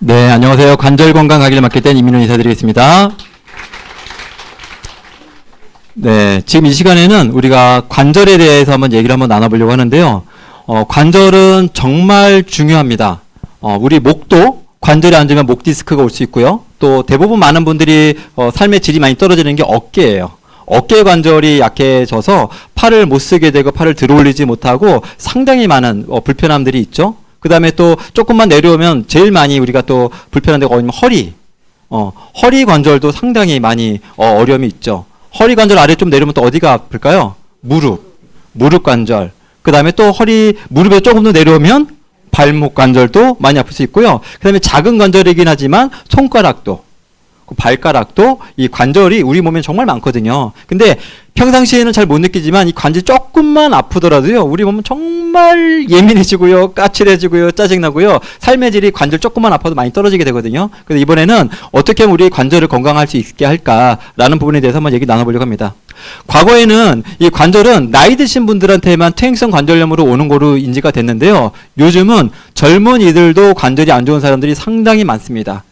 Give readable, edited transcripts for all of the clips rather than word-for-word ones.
네, 안녕하세요. 관절 건강 강의를 맡게 된 이민호 인사드리겠습니다. 네, 지금 이 시간에는 우리가 관절에 대해서 한번 나눠보려고 하는데요. 관절은 정말 중요합니다. 우리 목도 관절이 안 좋으면 목 디스크가 올 수 있고요. 또 대부분 많은 분들이 삶의 질이 많이 떨어지는 게 어깨예요. 어깨 관절이 약해져서 팔을 못 쓰게 되고 팔을 들어 올리지 못하고 상당히 많은 불편함들이 있죠. 그 다음에 또 조금만 내려오면 제일 많이 우리가 또 불편한 데가 어디면 허리. 허리 관절도 상당히 많이 어려움이 있죠. 허리 관절 아래 좀 내려오면 또 어디가 아플까요? 무릎 관절. 그 다음에 또 무릎에 조금 더 내려오면 발목 관절도 많이 아플 수 있고요. 그 다음에 작은 관절이긴 하지만 손가락도, 발가락도 이 관절이 우리 몸에 정말 많거든요. 근데 평상시에는 잘 못 느끼지만 이 관절 조금만 아프더라도요, 우리 몸은 정말 예민해지고요, 까칠해지고요, 짜증나고요, 삶의 질이 관절 조금만 아파도 많이 떨어지게 되거든요. 그래서 이번에는 어떻게 하면 우리 관절을 건강할 수 있게 할까라는 부분에 대해서 한번 얘기 나눠보려고 합니다. 과거에는 이 관절은 나이 드신 분들한테만 퇴행성 관절염으로 오는 거로 인지가 됐는데요. 요즘은 젊은이들도 관절이 안 좋은 사람들이 상당히 많습니다.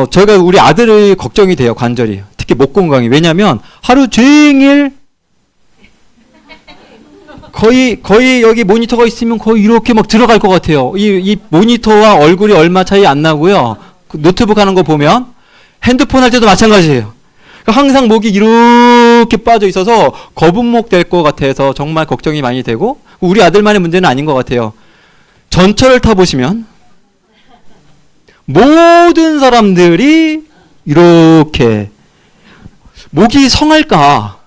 저희가 우리 아들이 걱정이 돼요, 관절이. 특히 목 건강이. 왜냐면 하루 종일 거의 여기 모니터가 있으면 거의 이렇게 막 들어갈 것 같아요. 이 모니터와 얼굴이 얼마 차이 안 나고요. 그 노트북 하는 거 보면 핸드폰 할 때도 마찬가지예요. 항상 목이 이렇게 빠져 있어서 거북목 될 것 같아서 정말 걱정이 많이 되고, 우리 아들만의 문제는 아닌 것 같아요. 전철을 타보시면 모든 사람들이 이렇게 목이 성할까,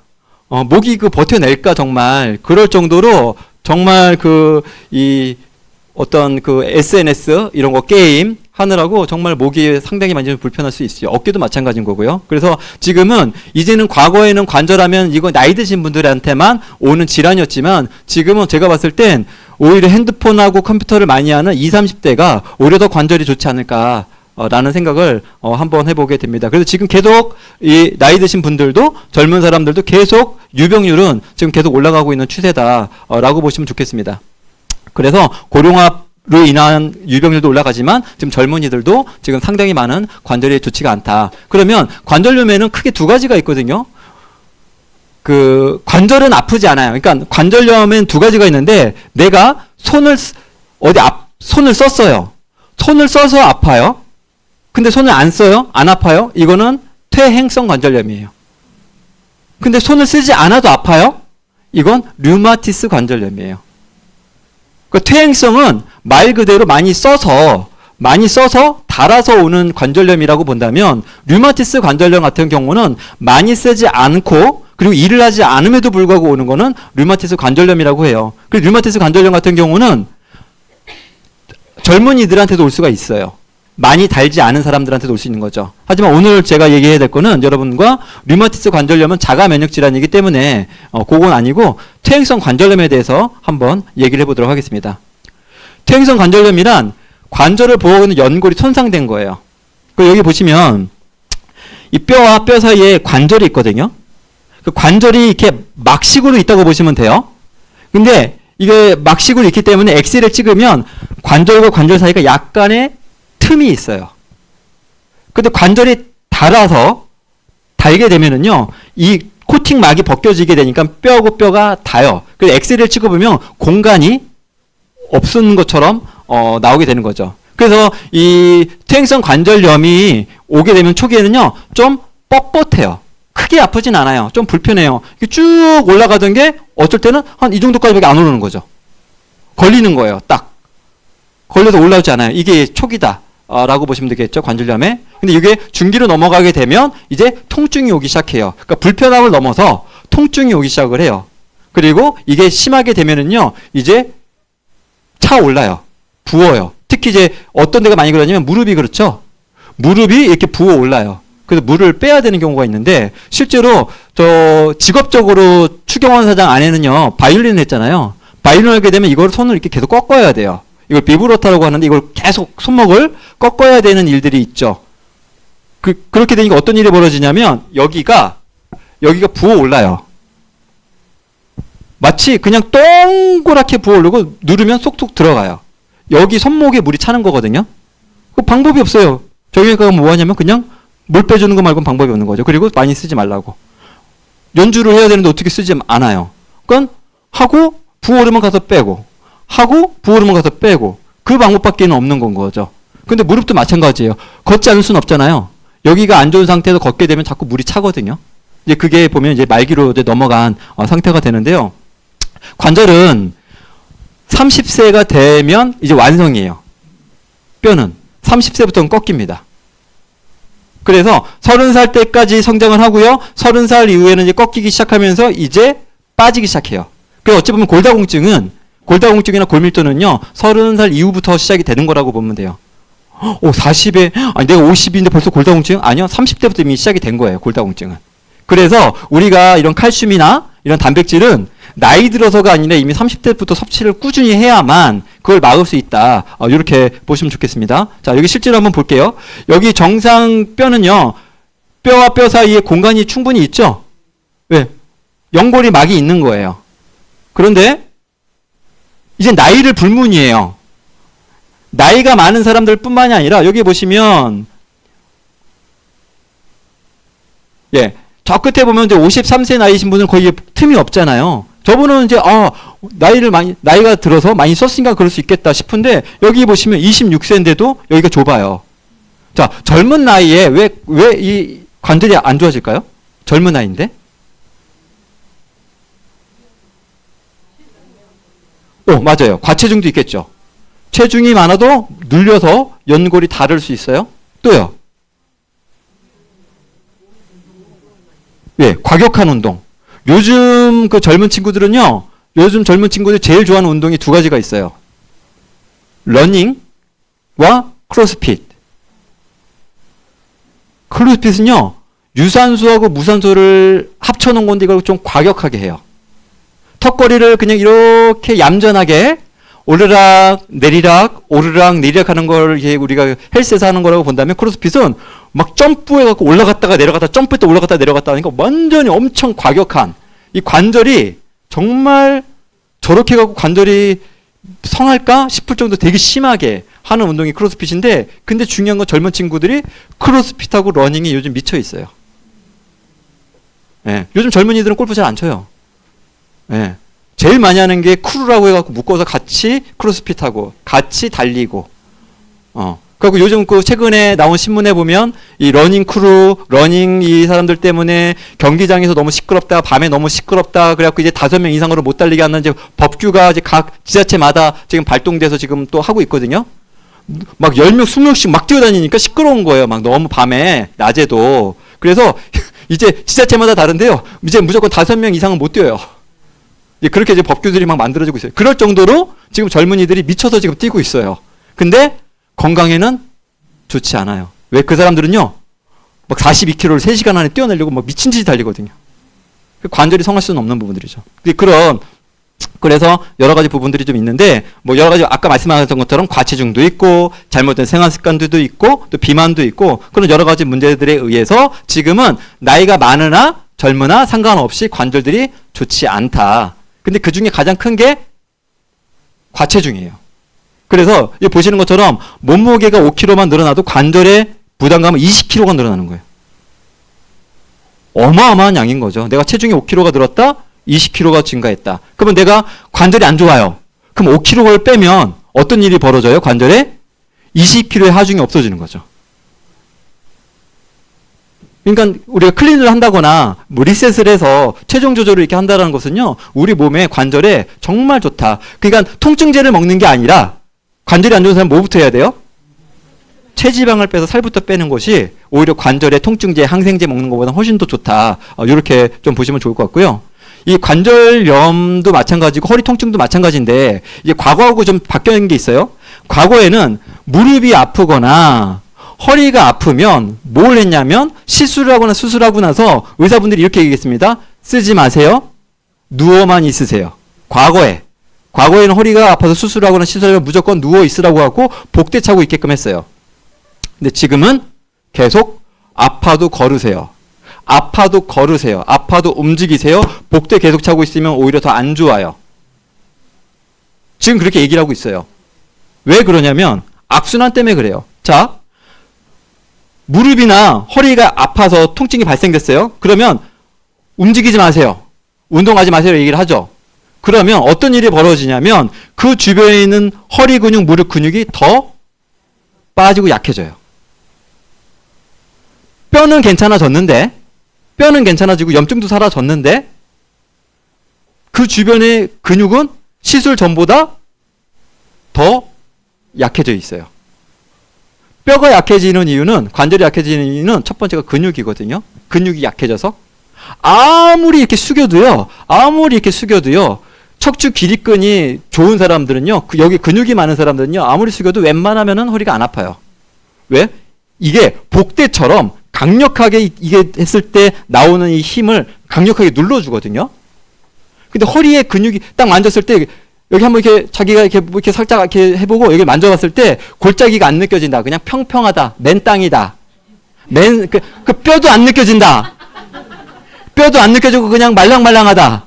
목이 버텨낼까, 정말 그럴 정도로 정말 어떤 SNS 이런 거 게임 하느라고 정말 목이 상당히 많이 불편할 수 있어요. 어깨도 마찬가지인 거고요. 그래서 지금은 이제는, 과거에는 관절하면 이거 나이 드신 분들한테만 오는 질환이었지만 지금은 제가 봤을 땐 오히려 핸드폰하고 컴퓨터를 많이 하는 20, 30대가 오히려 더 관절이 좋지 않을까 라는 생각을 한번 해보게 됩니다. 그래서 지금 계속 이 나이 드신 분들도 젊은 사람들도 계속 유병률은 지금 계속 올라가고 있는 추세다라고 보시면 좋겠습니다. 그래서 고령화로 인한 유병률도 올라가지만 지금 젊은이들도 지금 상당히 많은 관절이 좋지가 않다. 그러면 관절염에는 크게 두 가지가 있거든요. 관절은 아프지 않아요. 그러니까 관절염엔 두 가지가 있는데, 내가 손을 썼어요. 손을 써서 아파요. 근데 손을 안 써요? 안 아파요? 이거는 퇴행성 관절염이에요. 근데 손을 쓰지 않아도 아파요? 이건 류마티스 관절염이에요. 퇴행성은 말 그대로 많이 써서 달아서 오는 관절염이라고 본다면, 류마티스 관절염 같은 경우는 많이 쓰지 않고 그리고 일을 하지 않음에도 불구하고 오는 거는 류마티스 관절염이라고 해요. 그리고 류마티스 관절염 같은 경우는 젊은이들한테도 올 수가 있어요. 많이 달지 않은 사람들한테도 올 수 있는 거죠. 하지만 오늘 제가 얘기해야 될 거는, 여러분과 류마티스 관절염은 자가 면역 질환이기 때문에 그건 아니고 퇴행성 관절염에 대해서 한번 얘기를 해보도록 하겠습니다. 퇴행성 관절염이란 관절을 보호하는 연골이 손상된 거예요. 여기 보시면 이 뼈와 뼈 사이에 관절이 있거든요. 그 관절이 이렇게 막식으로 있다고 보시면 돼요. 근데 이게 막식으로 있기 때문에 엑스레이를 찍으면 관절과 관절 사이가 약간의 틈이 있어요. 근데 관절이 달게 되면은요, 이 코팅막이 벗겨지게 되니까 뼈하고 뼈가 닿아요. 그래서 엑스레이를 찍어보면 공간이 없는 것처럼 나오게 되는 거죠. 그래서 이 퇴행성 관절염이 오게 되면 초기에는요, 좀 뻣뻣해요. 크게 아프진 않아요. 좀 불편해요. 쭉 올라가던 게 어쩔 때는 한 이 정도까지밖에 안 오르는 거죠. 걸리는 거예요. 딱 걸려서 올라오지 않아요. 이게 초기다 라고 보시면 되겠죠, 관절염에. 근데 이게 중기로 넘어가게 되면 이제 통증이 오기 시작해요. 그러니까 불편함을 넘어서 통증이 오기 시작을 해요. 그리고 이게 심하게 되면은요, 이제 차올라요. 부어요. 특히 이제 어떤 데가 많이 그러냐면 무릎이 그렇죠. 무릎이 이렇게 부어 올라요. 그래서 물을 빼야 되는 경우가 있는데, 실제로 직업적으로 추경원 사장 아내는요, 바이올린을 했잖아요. 바이올린을 하게 되면 이걸 손을 이렇게 계속 꺾어야 돼요. 이걸 비브로타라고 하는데, 이걸 계속 손목을 꺾어야 되는 일들이 있죠. 그렇게 되니까 어떤 일이 벌어지냐면, 여기가 부어 올라요. 마치 그냥 동그랗게 부어 오르고 누르면 쏙쏙 들어가요. 여기 손목에 물이 차는 거거든요. 그 방법이 없어요. 정형외과가 뭐 하냐면 그냥 물 빼주는 거 말고는 방법이 없는 거죠. 그리고 많이 쓰지 말라고. 연주를 해야 되는데 어떻게 쓰지 않아요. 그러니까 하고 부어오르면 가서 빼고 하고 부어오르면 가서 빼고 그 방법밖에는 없는 건 거죠. 근데 무릎도 마찬가지예요. 걷지 않을 수는 없잖아요. 여기가 안 좋은 상태에서 걷게 되면 자꾸 물이 차거든요. 이제 그게 보면 이제 말기로 이제 넘어간 상태가 되는데요. 관절은 30세가 되면 이제 완성이에요. 뼈는 30세부터는 꺾입니다. 그래서 30살 때까지 성장을 하고요. 30살 이후에는 이제 꺾이기 시작하면서 이제 빠지기 시작해요. 그래서 어찌 보면 골다공증이나 골밀도는요. 30살 이후부터 시작이 되는 거라고 보면 돼요. 40에 아니 내가 50인데 벌써 골다공증? 아니요. 30대부터 이미 시작이 된 거예요. 골다공증은. 그래서 우리가 이런 칼슘이나 이런 단백질은 나이 들어서가 아니라 이미 30대부터 섭취를 꾸준히 해야만 그걸 막을 수 있다. 이렇게 보시면 좋겠습니다. 자, 여기 실제로 한번 볼게요. 여기 정상 뼈는요. 뼈와 뼈 사이에 공간이 충분히 있죠? 왜? 연골이 막이 있는 거예요. 그런데 이제 나이를 불문이에요. 나이가 많은 사람들 뿐만이 아니라 여기 보시면 예, 저 끝에 보면 이제 53세 나이신 분은 거의 틈이 없잖아요. 저분은 이제 나이가 들어서 많이 썼으니까 그럴 수 있겠다 싶은데 여기 보시면 26세인데도 여기가 좁아요. 자, 젊은 나이에 왜 이 관절이 안 좋아질까요? 젊은 나이인데? 맞아요. 과체중도 있겠죠. 체중이 많아도 눌려서 연골이 닳을 수 있어요. 또요. 예, 과격한 운동. 요즘 그 젊은 친구들은요. 요즘 젊은 친구들이 제일 좋아하는 운동이 두 가지가 있어요. 러닝과 크로스핏. 크로스핏은요. 유산소하고 무산소를 합쳐놓은 건데 이걸 좀 과격하게 해요. 턱걸이를 그냥 이렇게 얌전하게 오르락 내리락 오르락 내리락 하는 걸 우리가 헬스에서 하는 거라고 본다면 크로스핏은 막 점프해갖고 올라갔다가 내려갔다 점프했다 올라갔다 내려갔다 하니까 완전히 엄청 과격한 이 관절이 정말 저렇게 해갖고 관절이 성할까 싶을 정도 되게 심하게 하는 운동이 크로스핏인데 근데 중요한 건 젊은 친구들이 크로스핏하고 러닝이 요즘 미쳐 있어요. 예, 요즘 젊은이들은 골프 잘 안 쳐요. 예. 제일 많이 하는 게 크루라고 해갖고 묶어서 같이 크로스핏하고 같이 달리고 그리고 요즘 그 최근에 나온 신문에 보면 이 러닝 크루, 러닝 이 사람들 때문에 경기장에서 너무 시끄럽다, 밤에 너무 시끄럽다, 그래갖고 이제 5명 이상으로 못 달리게 하는 이제 법규가 이제 각 지자체마다 지금 발동돼서 지금 또 하고 있거든요. 막 10명, 20명씩 막 뛰어다니니까 시끄러운 거예요. 막 너무 밤에, 낮에도. 그래서 이제 지자체마다 다른데요. 이제 무조건 5명 이상은 못 뛰어요. 그렇게 이제 법규들이 막 만들어지고 있어요. 그럴 정도로 지금 젊은이들이 미쳐서 지금 뛰고 있어요. 근데 건강에는 좋지 않아요. 왜? 그 사람들은요, 막 42km를 3시간 안에 뛰어내려고 막 미친 듯이 달리거든요. 관절이 성할 수는 없는 부분들이죠. 그래서 여러 가지 부분들이 좀 있는데, 뭐 여러 가지 아까 말씀하셨던 것처럼 과체중도 있고, 잘못된 생활 습관들도 있고, 또 비만도 있고, 그런 여러 가지 문제들에 의해서 지금은 나이가 많으나 젊으나 상관없이 관절들이 좋지 않다. 근데 그 중에 가장 큰 게 과체중이에요. 그래서 보시는 것처럼 몸무게가 5kg만 늘어나도 관절의 부담감은 20kg가 늘어나는 거예요. 어마어마한 양인 거죠. 내가 체중이 5kg가 늘었다, 20kg가 증가했다. 그러면 내가 관절이 안 좋아요. 그럼 5kg를 빼면 어떤 일이 벌어져요? 관절에 20kg의 하중이 없어지는 거죠. 그러니까 우리가 클린을 한다거나 뭐 리셋을 해서 체중 조절을 이렇게 한다는 것은요, 우리 몸의 관절에 정말 좋다. 그러니까 통증제를 먹는 게 아니라 관절이 안 좋은 사람은 뭐부터 해야 돼요? 체지방을 빼서 살부터 빼는 것이 오히려 관절에 통증제, 항생제 먹는 것보다 훨씬 더 좋다. 이렇게 좀 보시면 좋을 것 같고요. 이 관절염도 마찬가지고 허리 통증도 마찬가지인데 이게 과거하고 좀 바뀌는 게 있어요. 과거에는 무릎이 아프거나 허리가 아프면 뭘 했냐면 시술을 하거나 수술하고 나서 의사분들이 이렇게 얘기했습니다. 쓰지 마세요. 누워만 있으세요. 과거에는 허리가 아파서 수술하거나 시술하면 무조건 누워 있으라고 하고 복대 차고 있게끔 했어요. 근데 지금은 계속 아파도 걸으세요. 아파도 걸으세요. 아파도 움직이세요. 복대 계속 차고 있으면 오히려 더 안 좋아요. 지금 그렇게 얘기를 하고 있어요. 왜 그러냐면 악순환 때문에 그래요. 자, 무릎이나 허리가 아파서 통증이 발생됐어요. 그러면 움직이지 마세요. 운동하지 마세요. 얘기를 하죠. 그러면 어떤 일이 벌어지냐면 그 주변에 있는 허리 근육, 무릎 근육이 더 빠지고 약해져요. 뼈는 괜찮아졌는데, 뼈는 괜찮아지고 염증도 사라졌는데 그 주변의 근육은 시술 전보다 더 약해져 있어요. 뼈가 약해지는 이유는, 관절이 약해지는 이유는 첫 번째가 근육이거든요. 근육이 약해져서 아무리 이렇게 숙여도요, 척추 기립근이 좋은 사람들은요, 여기 근육이 많은 사람들은요, 아무리 숙여도 웬만하면은 허리가 안 아파요. 왜? 이게 복대처럼 강력하게 이게 했을 때 나오는 이 힘을 강력하게 눌러주거든요. 근데 허리에 근육이 딱 만졌을 때 여기 한번 이렇게 자기가 이렇게 뭐 이렇게 살짝 이렇게 해보고 여기 만져봤을 때 골짜기가 안 느껴진다. 그냥 평평하다. 맨 땅이다. 그 뼈도 안 느껴진다. 뼈도 안 느껴지고 그냥 말랑말랑하다.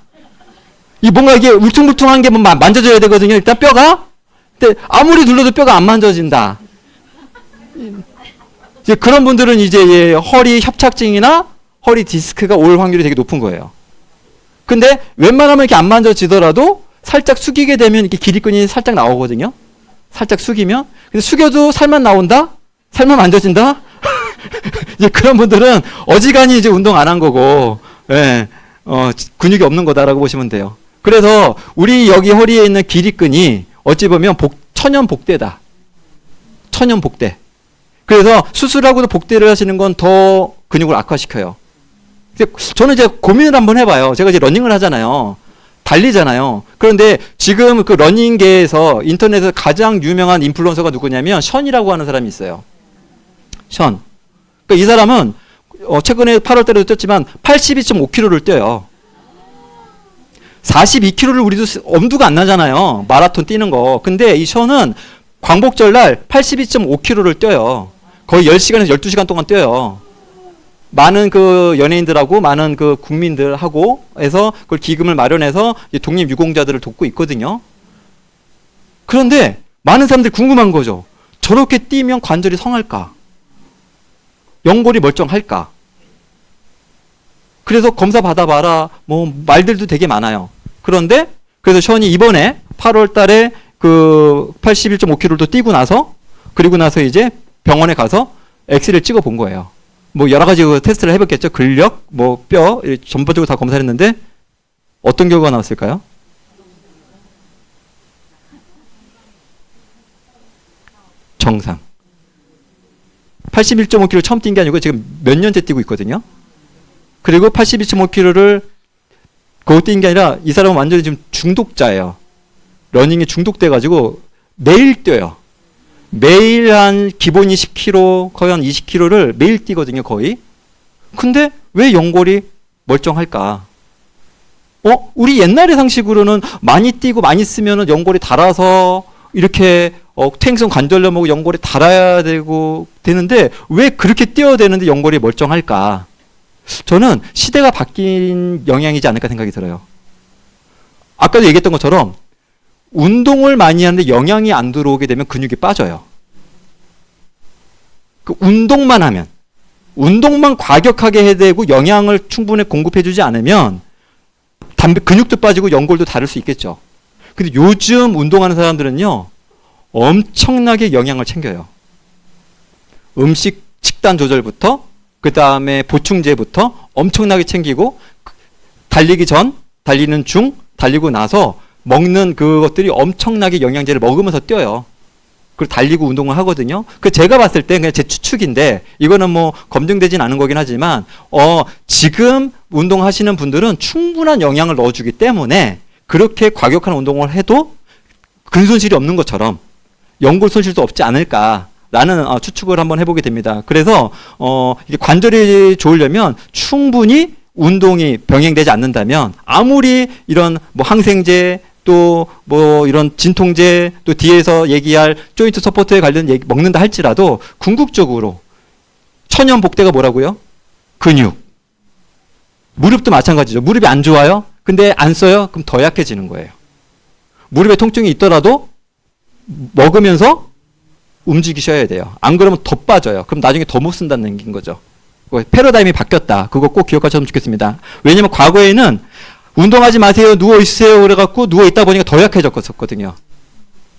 이 뭔가 이게 울퉁불퉁한 게 만져줘야 되거든요. 일단 뼈가. 근데 아무리 눌러도 뼈가 안 만져진다. 이제 그런 분들은 이제 허리 협착증이나 허리 디스크가 올 확률이 되게 높은 거예요. 근데 웬만하면 이렇게 안 만져지더라도 살짝 숙이게 되면 이렇게 기립근이 살짝 나오거든요. 살짝 숙이면. 근데 숙여도 살만 나온다? 살만 만져진다? 이제 그런 분들은 어지간히 이제 운동 안 한 거고, 예, 근육이 없는 거다라고 보시면 돼요. 그래서 우리 여기 허리에 있는 기립근이 어찌 보면 천연 복대다. 천연 복대. 그래서 수술하고도 복대를 하시는 건 더 근육을 악화시켜요. 저는 이제 고민을 한번 해봐요. 제가 이제 러닝을 하잖아요. 달리잖아요. 그런데 지금 그 러닝계에서 인터넷에서 가장 유명한 인플루언서가 누구냐면 션이라고 하는 사람이 있어요. 션. 그러니까 이 사람은 최근에 8월 달에도 뛰었지만 82.5km를 뛰어요. 42km를 우리도 엄두가 안 나잖아요. 마라톤 뛰는 거. 근데 이 션은 광복절 날 82.5km를 뛰어요. 거의 10시간에서 12시간 동안 뛰어요. 많은 그 연예인들하고 많은 그 국민들하고 해서 그걸 기금을 마련해서 독립유공자들을 돕고 있거든요. 그런데 많은 사람들이 궁금한 거죠. 저렇게 뛰면 관절이 성할까? 연골이 멀쩡할까? 그래서 검사 받아봐라 뭐 말들도 되게 많아요. 그런데 그래서 션이 이번에 8월 달에 그 81.5km를 뛰고 나서 그리고 나서 이제 병원에 가서 엑스레이를 찍어 본 거예요. 뭐 여러 가지 그 테스트를 해봤겠죠. 근력, 뭐 뼈, 전반적으로 다 검사를 했는데 어떤 결과가 나왔을까요? 정상. 81.5km 처음 뛴 게 아니고 지금 몇 년째 뛰고 있거든요. 그리고 82.5km를 그거 뛴 게 아니라 이 사람은 완전히 지금 중독자예요. 러닝에 중독돼가지고 매일 뛰어요. 매일 한 기본이 10km, 거의 한 20km를 매일 뛰거든요, 거의. 근데 왜 연골이 멀쩡할까? 우리 옛날의 상식으로는 많이 뛰고 많이 쓰면은 연골이 닳아서 이렇게 퇴행성 관절염하고 연골이 닳아야 되는데 왜 그렇게 뛰어야 되는데 연골이 멀쩡할까? 저는 시대가 바뀐 영향이지 않을까 생각이 들어요. 아까도 얘기했던 것처럼 운동을 많이 하는데 영양이 안 들어오게 되면 근육이 빠져요. 그 운동만 하면, 운동만 과격하게 해야 되고 영양을 충분히 공급해주지 않으면 근육도 빠지고 연골도 다를 수 있겠죠. 근데 요즘 운동하는 사람들은요, 엄청나게 영양을 챙겨요. 식단 조절부터, 그 다음에 보충제부터 엄청나게 챙기고, 달리기 전, 달리는 중, 달리고 나서 먹는 그것들이 엄청나게 영양제를 먹으면서 뛰어요. 그리고 달리고 운동을 하거든요. 그 제가 봤을 때 그냥 제 추측인데 이거는 뭐 검증되진 않은 거긴 하지만 지금 운동하시는 분들은 충분한 영양을 넣어주기 때문에 그렇게 과격한 운동을 해도 근 손실이 없는 것처럼 연골 손실도 없지 않을까라는 추측을 한번 해보게 됩니다. 그래서 이게 관절이 좋으려면 충분히 운동이 병행되지 않는다면 아무리 이런 뭐 항생제 또 뭐 이런 진통제 또 뒤에서 얘기할 조인트 서포트에 관련 얘기 먹는다 할지라도 궁극적으로 천연 복대가 뭐라고요? 근육. 무릎도 마찬가지죠. 무릎이 안 좋아요? 근데 안 써요? 그럼 더 약해지는 거예요. 무릎에 통증이 있더라도 먹으면서 움직이셔야 돼요. 안 그러면 더 빠져요. 그럼 나중에 더 못 쓴다는 얘기인 거죠. 패러다임이 바뀌었다. 그거 꼭 기억하셨으면 좋겠습니다. 왜냐면 과거에는 운동하지 마세요, 누워 있으세요 그래갖고 누워 있다 보니까 더 약해졌었거든요.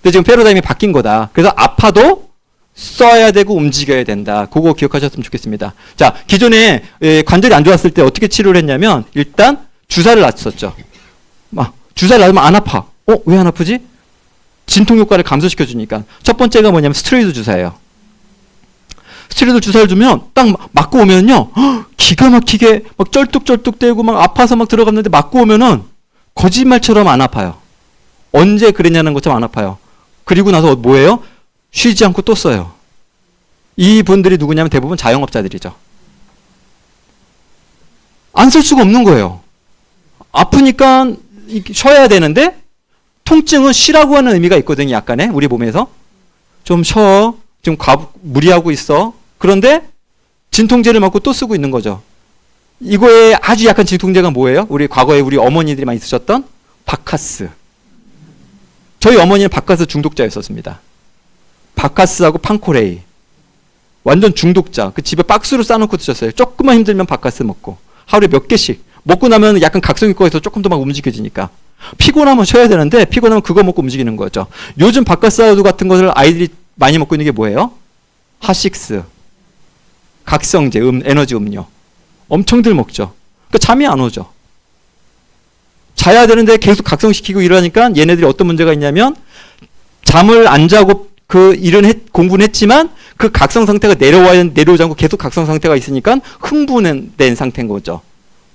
근데 지금 패러다임이 바뀐 거다. 그래서 아파도 써야 되고 움직여야 된다. 그거 기억하셨으면 좋겠습니다. 자, 기존에 관절이 안 좋았을 때 어떻게 치료를 했냐면 일단 주사를 놨었죠. 막 주사를 놔두면 안 아파. 왜 안 아프지? 진통 효과를 감소시켜 주니까. 첫 번째가 뭐냐면 스테로이드 주사예요. 스테로이드 주사를 주면 딱 맞고 오면요, 기가 막히게 막 쩔뚝쩔뚝대고 막 아파서 막 들어갔는데 맞고 오면은 거짓말처럼 안 아파요. 언제 그랬냐는 것처럼 안 아파요. 그리고 나서 뭐예요? 쉬지 않고 또 써요. 이분들이 누구냐면 대부분 자영업자들이죠. 안 쓸 수가 없는 거예요. 아프니까 쉬어야 되는데 통증은 쉬라고 하는 의미가 있거든요. 약간의 우리 몸에서 좀 쉬어. 지금 무리하고 있어. 그런데 진통제를 맞고 또 쓰고 있는 거죠. 이거에 아주 약한 진통제가 뭐예요? 과거에 우리 어머니들이 많이 쓰셨던 바카스. 저희 어머니는 바카스 중독자였었습니다. 바카스하고 판코레이. 완전 중독자. 그 집에 박스로 싸놓고 드셨어요. 조금만 힘들면 바카스 먹고. 하루에 몇 개씩. 먹고 나면 약간 각성 효과가 있어서 조금 더 막 움직여지니까. 피곤하면 쉬어야 되는데 피곤하면 그거 먹고 움직이는 거죠. 요즘 바카스 같은 것을 아이들이 많이 먹고 있는 게 뭐예요? 핫식스. 각성제, 에너지 음료. 엄청들 먹죠. 그러니까 잠이 안 오죠. 자야 되는데 계속 각성시키고 이러니까 얘네들이 어떤 문제가 있냐면 잠을 안 자고 공부는 했지만 그 각성 상태가 내려오지 않고 계속 각성 상태가 있으니까 흥분된 상태인 거죠.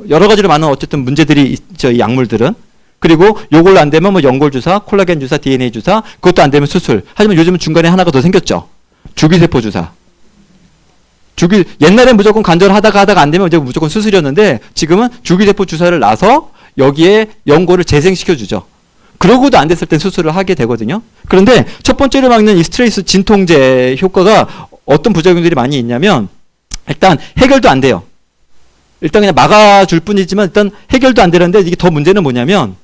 여러 가지로 많은 어쨌든 문제들이 있죠, 이 약물들은. 그리고 요걸로 안 되면 뭐 연골 주사, 콜라겐 주사, DNA 주사, 그것도 안 되면 수술. 하지만 요즘은 중간에 하나가 더 생겼죠. 주기세포 주사. 옛날엔 무조건 관절하다가 안 되면 이제 무조건 수술이었는데 지금은 주기세포 주사를 놔서 여기에 연골을 재생시켜주죠. 그러고도 안 됐을 때 수술을 하게 되거든요. 그런데 첫 번째로 막는 이 스트레스 진통제 효과가 어떤 부작용들이 많이 있냐면 일단 해결도 안 돼요. 일단 그냥 막아줄 뿐이지만 일단 해결도 안 되는데 이게 더 문제는 뭐냐면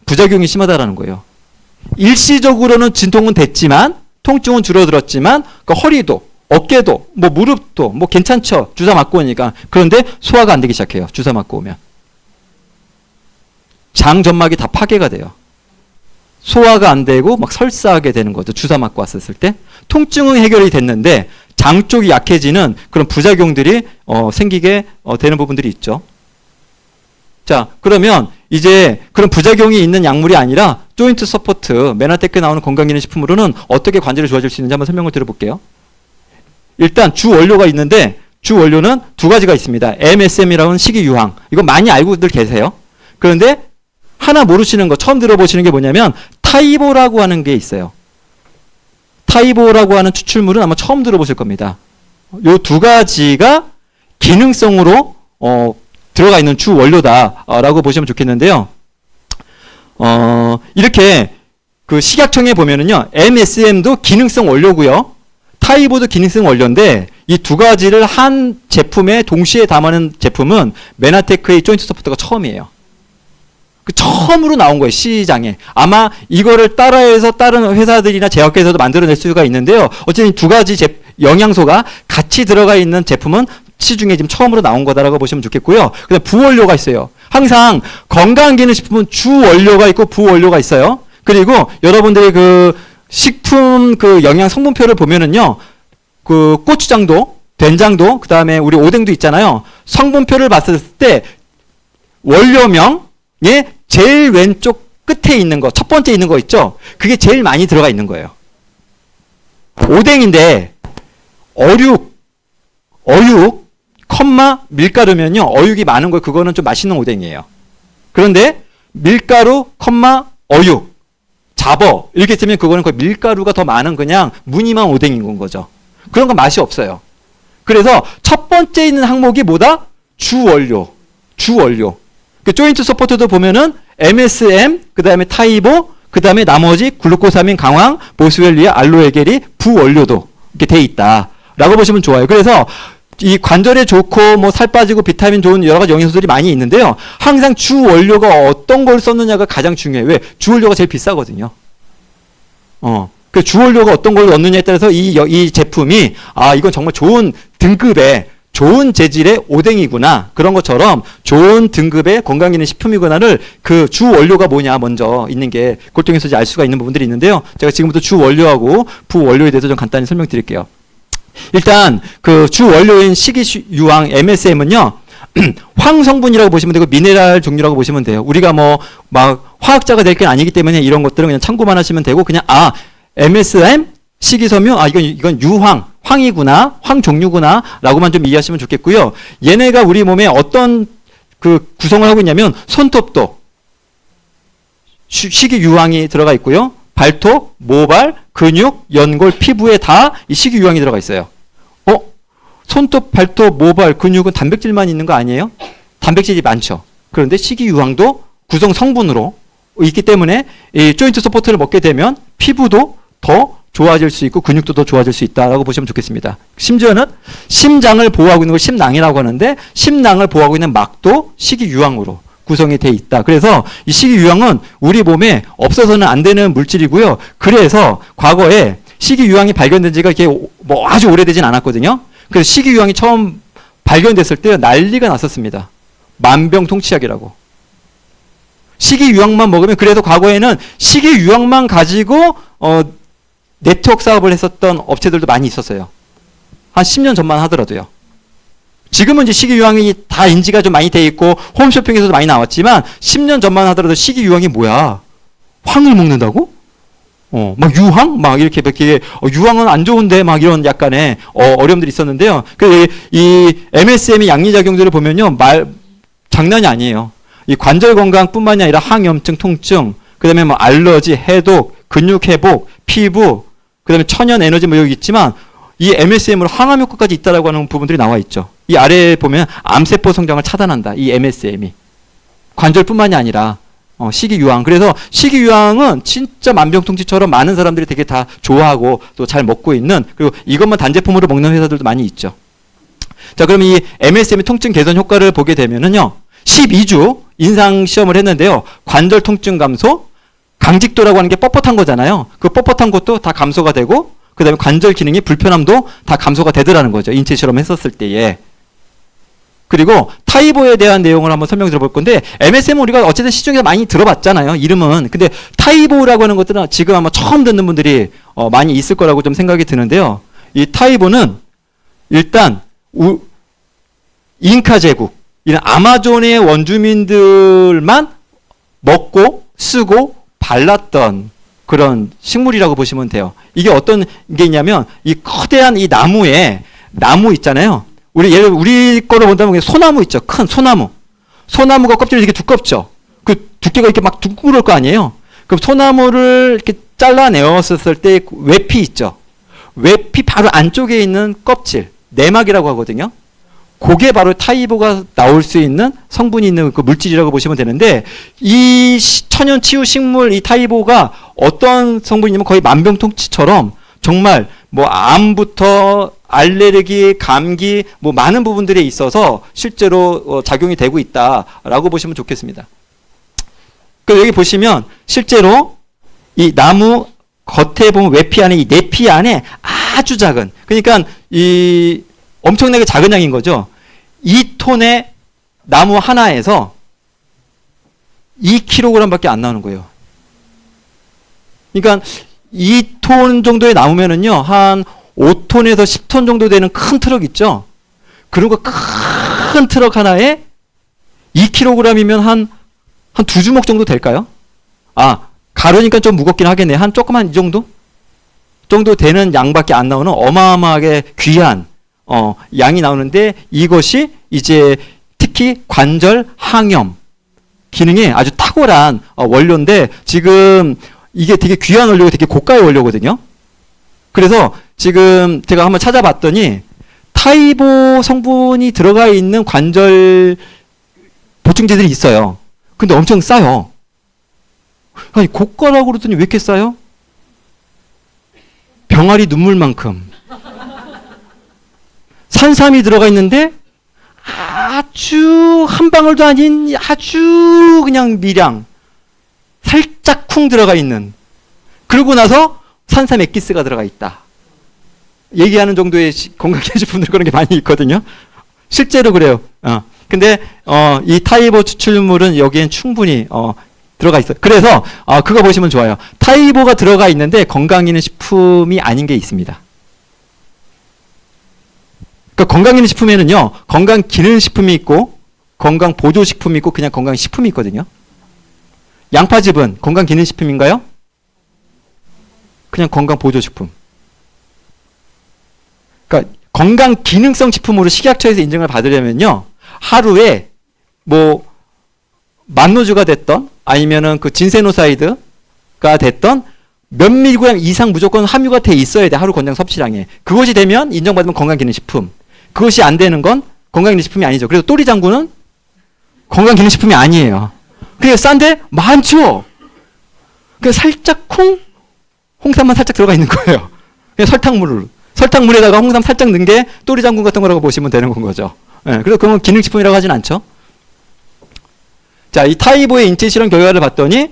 부작용이 심하다라는 거예요. 일시적으로는 진통은 됐지만 통증은 줄어들었지만 그러니까 허리도 어깨도 뭐 무릎도 뭐 괜찮죠. 주사 맞고 오니까. 그런데 소화가 안 되기 시작해요. 주사 맞고 오면. 장 점막이 다 파괴가 돼요. 소화가 안 되고 막 설사하게 되는 거죠. 주사 맞고 왔었을 때. 통증은 해결이 됐는데 장 쪽이 약해지는 그런 부작용들이 생기게 되는 부분들이 있죠. 자, 그러면 이제 그런 부작용이 있는 약물이 아니라 조인트 서포트, 메나테크에 나오는 건강기능식품으로는 어떻게 관절이 좋아질 수 있는지 한번 설명을 드려볼게요. 일단 주 원료가 있는데 주 원료는 두 가지가 있습니다. MSM이라는 식이유황. 이거 많이 알고들 계세요. 그런데 하나 모르시는 거, 처음 들어보시는 게 뭐냐면 타이보라고 하는 게 있어요. 타이보라고 하는 추출물은 아마 처음 들어보실 겁니다. 요 두 가지가 기능성으로 들어가 있는 주 원료다라고 보시면 좋겠는데요. 이렇게 그 식약청에 보면은요, MSM도 기능성 원료고요, 타이보도 기능성 원료인데 이 두 가지를 한 제품에 동시에 담아낸 제품은 메나테크의 조인트 서포터가 처음이에요. 처음으로 나온 거예요, 시장에. 아마 이거를 따라해서 다른 회사들이나 제약회사도 만들어낼 수가 있는데요. 어쨌든 두 가지 영양소가 같이 들어가 있는 제품은 시중에 지금 처음으로 나온 거다라고 보시면 좋겠고요. 그다음 부원료가 있어요. 항상 건강기능식품은 주원료가 있고 부원료가 있어요. 그리고 여러분들이 그 식품 그 영양 성분표를 보면은요, 그 고추장도, 된장도, 그 다음에 우리 오뎅도 있잖아요. 성분표를 봤을 때 원료명에 제일 왼쪽 끝에 있는 거, 첫 번째 있는 거 있죠? 그게 제일 많이 들어가 있는 거예요. 오뎅인데 어육, 밀가루면요, 어육이 많은 거, 그거는 좀 맛있는 오뎅이에요. 그런데 밀가루, 어육, 잡어 이렇게 쓰면 그거는 거의 밀가루가 더 많은 그냥 무늬만 오뎅인 건 거죠. 그런 건 맛이 없어요. 그래서 첫 번째 있는 항목이 뭐다? 주원료. 그 조인트 서포트도 보면은 MSM, 그 다음에 타이보, 그 다음에 나머지 글루코사민 강황, 보스웰리아, 알로에겔이 부원료도 이렇게 돼 있다라고 보시면 좋아요. 그래서 이 관절에 좋고 뭐 살 빠지고 비타민 좋은 여러 가지 영양소들이 많이 있는데요. 항상 주 원료가 어떤 걸 썼느냐가 가장 중요해요. 왜? 주 원료가 제일 비싸거든요. 그 주원료가 어떤 걸 넣느냐에 따라서 이 제품이 이건 정말 좋은 등급의 좋은 재질의 오뎅이구나. 그런 것처럼 좋은 등급의 건강기능 식품이구나를 그 주 원료가 뭐냐 먼저 있는 게 그걸 통해서 이제 알 수가 있는 부분들이 있는데요. 제가 지금부터 주 원료하고 부 원료에 대해서 좀 간단히 설명드릴게요. 일단 그 주 원료인 식이유황 MSM은요. 황 성분이라고 보시면 되고 미네랄 종류라고 보시면 돼요. 우리가 뭐 막 화학자가 될 게 아니기 때문에 이런 것들은 그냥 참고만 하시면 되고 그냥 MSM 식이섬유 이건 유황 황이구나 황 종류구나 라고만 좀 이해하시면 좋겠고요. 얘네가 우리 몸에 어떤 그 구성을 하고 있냐면 손톱도 식이유황이 들어가 있고요. 발톱, 모발, 근육, 연골, 피부에 다 이 식이유황이 들어가 있어요. 손톱, 발톱, 모발, 근육은 단백질만 있는 거 아니에요? 단백질이 많죠. 그런데 식이유황도 구성 성분으로 있기 때문에 이 조인트 서포트를 먹게 되면 피부도 더 좋아질 수 있고 근육도 더 좋아질 수 있다라고 보시면 좋겠습니다. 심지어는 심장을 보호하고 있는 걸 심낭이라고 하는데 심낭을 보호하고 있는 막도 식이유황으로 구성이 돼 있다. 그래서 이 식이유황은 우리 몸에 없어서는 안 되는 물질이고요. 그래서 과거에 식이유황이 발견된 지가 이렇게 뭐 아주 오래되진 않았거든요. 그래서 식이유황이 처음 발견됐을 때 난리가 났었습니다. 만병통치약이라고. 식이유황만 먹으면 그래서 과거에는 식이유황만 가지고 네트워크 사업을 했었던 업체들도 많이 있었어요. 한 10년 전만 하더라도요. 지금은 이제 식이유황이 다 인지가 좀 많이 돼 있고 홈쇼핑에서도 많이 나왔지만 10년 전만 하더라도 식이유황이 뭐야? 황을 먹는다고? 막 유황? 막 이렇게 유황은 안 좋은데 막 이런 약간의 어려움들이 있었는데요. 이 MSM의 양리작용들을 보면요. 장난이 아니에요. 이 관절 건강뿐만이 아니라 항염증, 통증, 그 다음에 뭐 알러지, 해독, 근육 회복, 피부, 그 다음에 천연 에너지 뭐 여기 있지만 이 MSM으로 항암 효과까지 있다라고 하는 부분들이 나와 있죠. 이 아래에 보면 암세포 성장을 차단한다. 이 MSM이. 관절뿐만이 아니라 식이유황. 그래서 식이유황은 진짜 만병통치처럼 많은 사람들이 되게 다 좋아하고 또 잘 먹고 있는 그리고 이것만 단제품으로 먹는 회사들도 많이 있죠. 자, 그럼 이 MSM의 통증 개선 효과를 보게 되면은요. 12주 임상 시험을 했는데요. 관절 통증 감소, 강직도라고 하는 게 뻣뻣한 거잖아요. 그 뻣뻣한 것도 다 감소가 되고 그 다음에 관절 기능이 불편함도 다 감소가 되더라는 거죠. 인체 실험 했었을 때에. 그리고 타이보에 대한 내용을 한번 설명드려 볼 건데 MSM은 우리가 어쨌든 시중에서 많이 들어봤잖아요. 이름은. 근데 타이보라고 하는 것들은 지금 아마 처음 듣는 분들이 많이 있을 거라고 좀 생각이 드는데요. 이 타이보는 일단 잉카 제국 이런 아마존의 원주민들만 먹고 쓰고 발랐던 그런 식물이라고 보시면 돼요. 이게 어떤 게 있냐면 이 커다란 이 나무 있잖아요. 우리 거로 본다면 소나무 있죠. 큰 소나무. 소나무가 껍질이 이렇게 두껍죠. 그 두께가 이렇게 막 둥그럴 거 아니에요. 그럼 소나무를 이렇게 잘라내었을 때 외피 있죠. 외피 바로 안쪽에 있는 껍질, 내막이라고 하거든요. 그게 바로 타이보가 나올 수 있는 성분이 있는 그 물질이라고 보시면 되는데 이 천연 치유 식물 이 타이보가 어떤 성분이냐면 거의 만병통치처럼 정말 뭐 암부터 알레르기, 감기 뭐 많은 부분들에 있어서 실제로 작용이 되고 있다라고 보시면 좋겠습니다. 그 여기 보시면 실제로 이 나무 겉에 보면 외피 안에 이 내피 안에 아주 작은 그러니까 이 엄청나게 작은 양인 거죠. 2톤의 나무 하나에서 2kg밖에 안 나오는 거예요. 그러니까 2톤 정도의 나무면은요, 한 5톤에서 10톤 정도 되는 큰 트럭 있죠? 그런 거 큰 트럭 하나에 2kg이면 한 두 주먹 정도 될까요? 가루니까 좀 무겁긴 하겠네. 한 조그만 이 정도 되는 양밖에 안 나오는 어마어마하게 귀한 양이 나오는데 이것이 이제 특히 관절 항염 기능에 아주 탁월한 원료인데 지금 이게 되게 귀한 원료고 되게 고가의 원료거든요. 그래서 지금 제가 한번 찾아봤더니 타이보 성분이 들어가 있는 관절 보충제들이 있어요. 근데 엄청 싸요. 아니 고가라고 그러더니 왜 이렇게 싸요? 병아리 눈물만큼. 산삼이 들어가 있는데 아주 한 방울도 아닌 아주 그냥 미량 살짝 쿵 들어가 있는 그러고 나서 산삼 액기스가 들어가 있다. 얘기하는 정도의 건강기능식품들 그런 게 많이 있거든요. 실제로 그래요. 근데 이 타이보 추출물은 여기엔 충분히 들어가 있어요. 그래서 그거 보시면 좋아요. 타이보가 들어가 있는데 건강기능식품이 아닌 게 있습니다. 그러니까 건강기능식품에는요, 건강기능식품이 있고 건강보조식품이 있고 그냥 건강식품이 있거든요. 양파즙은 건강기능식품인가요? 그냥 건강보조식품. 그러니까 건강기능성 식품으로 식약처에서 인증을 받으려면요, 하루에 뭐 만노주가 됐던 아니면은 그 진세노사이드가 됐던 몇 밀리그램 이상 무조건 함유가 돼 있어야 돼. 하루 권장 섭취량에. 그것이 되면 인정받으면 건강기능식품. 그것이 안 되는 건 건강기능식품이 아니죠. 그래서 또리장군은 건강기능식품이 아니에요. 그게 싼데 많죠. 그냥 살짝 홍삼만 살짝 들어가 있는 거예요. 그냥 설탕물에다가 홍삼 살짝 넣은 게 또리장군 같은 거라고 보시면 되는 건 거죠. 네, 그래서 그건 기능식품이라고 하진 않죠. 자, 이 타이보의 인체 실험 결과를 봤더니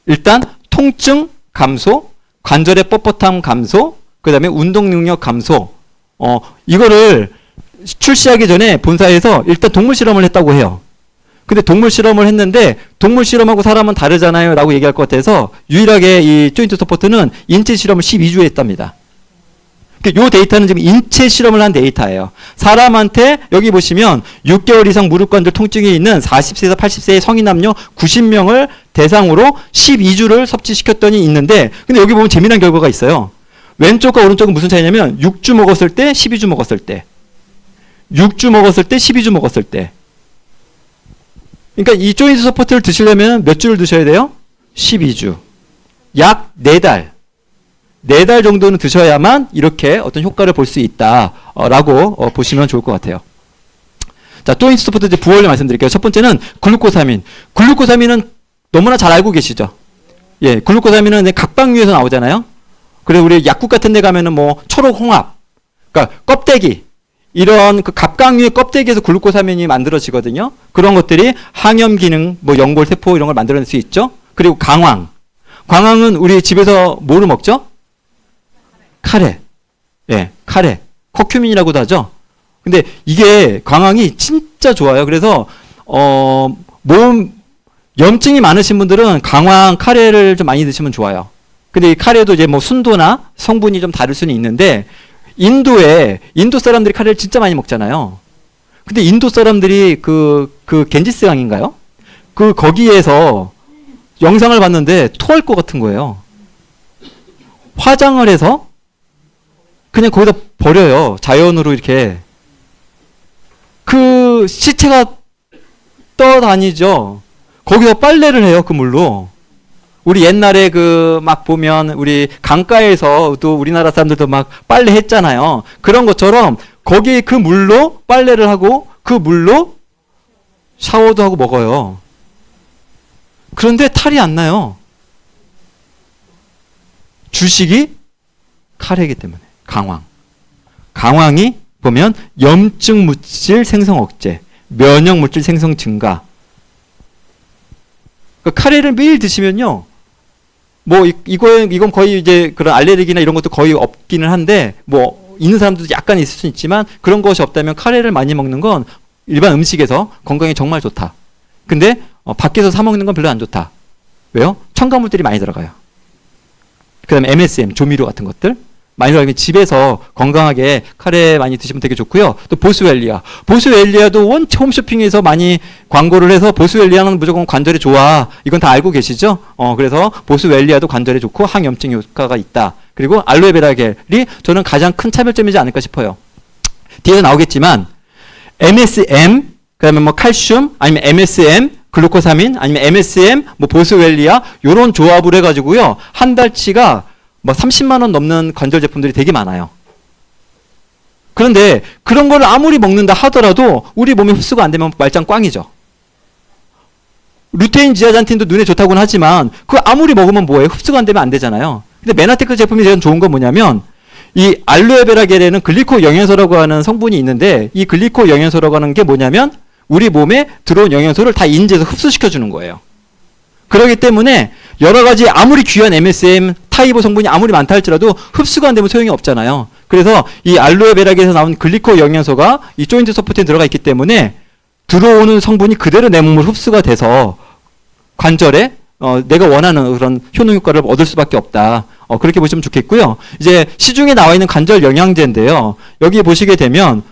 일단 통증 감소, 관절의 뻣뻣함 감소, 그 다음에 운동 능력 감소. 이거를 출시하기 전에 본사에서 일단 동물 실험을 했다고 해요. 근데 동물 실험을 했는데 동물 실험하고 사람은 다르잖아요 라고 얘기할 것 같아서 유일하게 이 조인트 서포트는 인체 실험을 12주에 했답니다. 이 데이터는 지금 인체 실험을 한 데이터예요. 사람한테 여기 보시면 6개월 이상 무릎 관절 통증이 있는 40세에서 80세의 성인 남녀 90명을 대상으로 12주를 섭취시켰더니 있는데, 근데 여기 보면 재미난 결과가 있어요. 왼쪽과 오른쪽은 무슨 차이냐면 6주 먹었을 때, 12주 먹었을 때. 6주 먹었을 때, 12주 먹었을 때. 그러니까 이 조인트 서포트를 드시려면 몇 주를 드셔야 돼요? 12주. 약 4달. 4달 정도는 드셔야만 이렇게 어떤 효과를 볼 수 있다라고 보시면 좋을 것 같아요. 자, 조인트 서포트 이제 부원리 말씀드릴게요. 첫 번째는 글루코사민. 글루코사민은 너무나 잘 알고 계시죠? 예, 글루코사민은 각방위에서 나오잖아요. 그리고 우리 약국 같은 데 가면은 뭐 초록 홍합, 그러니까 껍데기, 이런 그 갑각류의 껍데기에서 글루코사민이 만들어지거든요. 그런 것들이 항염 기능, 뭐 연골 세포 이런 걸 만들어낼 수 있죠. 그리고 강황. 강황은 우리 집에서 뭐로 먹죠? 카레. 예, 카레. 커큐민이라고도 하죠. 근데 이게 강황이 진짜 좋아요. 그래서 몸 염증이 많으신 분들은 강황 카레를 좀 많이 드시면 좋아요. 근데 이 카레도 이제 뭐 순도나 성분이 좀 다를 수는 있는데 인도 사람들이 카레를 진짜 많이 먹잖아요. 근데 인도 사람들이 그 겐지스 강인가요? 거기에서 영상을 봤는데 토할 것 같은 거예요. 화장을 해서 그냥 거기다 버려요. 자연으로 이렇게. 그 시체가 떠다니죠. 거기서 빨래를 해요, 그 물로. 우리 옛날에 막 보면 우리 강가에서도 우리나라 사람들도 막 빨래 했잖아요. 그런 것처럼 거기 그 물로 빨래를 하고 그 물로 샤워도 하고 먹어요. 그런데 탈이 안 나요. 주식이 카레이기 때문에. 강황. 강황이 보면 염증 물질 생성 억제, 면역 물질 생성 증가. 카레를 매일 드시면요. 뭐 이건 거의 이제 그런 알레르기나 이런 것도 거의 없기는 한데 뭐 있는 사람들도 약간 있을 수 있지만 그런 것이 없다면 카레를 많이 먹는 건 일반 음식에서 건강에 정말 좋다. 근데 밖에서 사 먹는 건 별로 안 좋다. 왜요? 첨가물들이 많이 들어가요. 그다음에 MSM 조미료 같은 것들 많이 들어가면 집에서 건강하게 카레 많이 드시면 되게 좋고요. 또 보스웰리아. 보스웰리아도 원체 홈쇼핑에서 많이 광고를 해서 보스웰리아는 무조건 관절에 좋아. 이건 다 알고 계시죠? 그래서 보스웰리아도 관절에 좋고 항염증 효과가 있다. 그리고 알로에베라 겔이 저는 가장 큰 차별점이지 않을까 싶어요. 뒤에서 나오겠지만 MSM, 그다음에 뭐 칼슘, 아니면 MSM, 글루코사민, 아니면 MSM, 뭐 보스웰리아 요런 조합을 해가지고요. 한 달치가 뭐 30만 원 넘는 관절 제품들이 되게 많아요. 그런데 그런 걸 아무리 먹는다 하더라도 우리 몸에 흡수가 안 되면 말짱 꽝이죠. 루테인 지아잔틴도 눈에 좋다고는 하지만 그 아무리 먹으면 뭐예요? 흡수가 안 되면 안 되잖아요. 근데 메나테크 제품이 제일 좋은 건 뭐냐면 이 알로에베라 겔에는 글리코 영양소라고 하는 성분이 있는데 이 글리코 영양소라고 하는 게 뭐냐면 우리 몸에 들어온 영양소를 다 인지해서 흡수시켜 주는 거예요. 그렇기 때문에 여러 가지 아무리 귀한 MSM 타이보 성분이 아무리 많다 할지라도 흡수가 안 되면 소용이 없잖아요. 그래서 이 알로에베라에서 나온 글리코 영양소가 이 조인트 서포트에 들어가 있기 때문에 들어오는 성분이 그대로 내 몸으로 흡수가 돼서 관절에 내가 원하는 그런 효능 효과를 얻을 수밖에 없다. 그렇게 보시면 좋겠고요. 이제 시중에 나와 있는 관절 영양제인데요. 여기 보시게 되면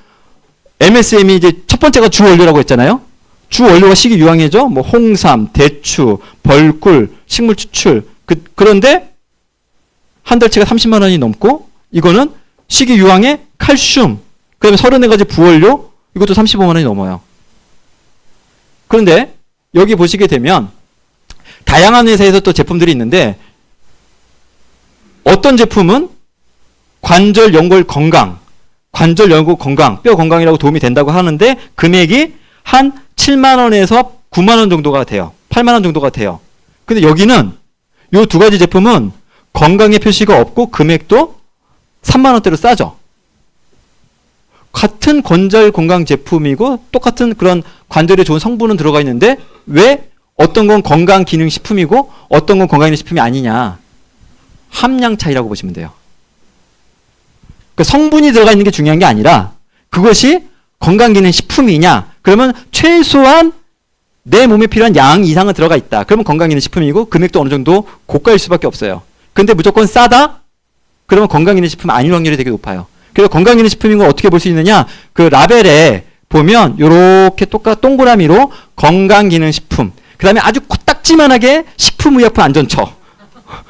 MSM이 이제 첫 번째가 주 원료라고 했잖아요. 주 원료가 식이유황이죠. 뭐 홍삼, 대추, 벌꿀, 식물 추출. 그런데 한 달치가 30만 원이 넘고 이거는 식이유황에 칼슘, 그다음에 34가지 부원료 이것도 35만 원이 넘어요. 그런데 여기 보시게 되면 다양한 회사에서 또 제품들이 있는데 어떤 제품은 관절 연골 건강, 관절 연골 건강, 뼈 건강이라고 도움이 된다고 하는데 금액이 한 7만 원에서 9만 원 정도가 돼요. 8만 원 정도가 돼요. 근데 여기는 이 두 가지 제품은 건강의 표시가 없고 금액도 3만 원대로 싸죠. 같은 관절 건강 제품이고 똑같은 그런 관절에 좋은 성분은 들어가 있는데 왜 어떤 건 건강 기능 식품이고 어떤 건 건강 기능 식품이 아니냐. 함량 차이라고 보시면 돼요. 그러니까 성분이 들어가 있는 게 중요한 게 아니라 그것이 건강 기능 식품이냐. 그러면 최소한 내 몸에 필요한 양 이상은 들어가 있다. 그러면 건강 기능 식품이고 금액도 어느 정도 고가일 수밖에 없어요. 근데 무조건 싸다? 그러면 건강 기능 식품 아닐 확률이 되게 높아요. 그래서 건강 기능 식품인 걸 어떻게 볼 수 있느냐? 그 라벨에 보면 이렇게 동그라미로 건강 기능 식품. 그다음에 아주 코딱지만하게 식품의약품 안전처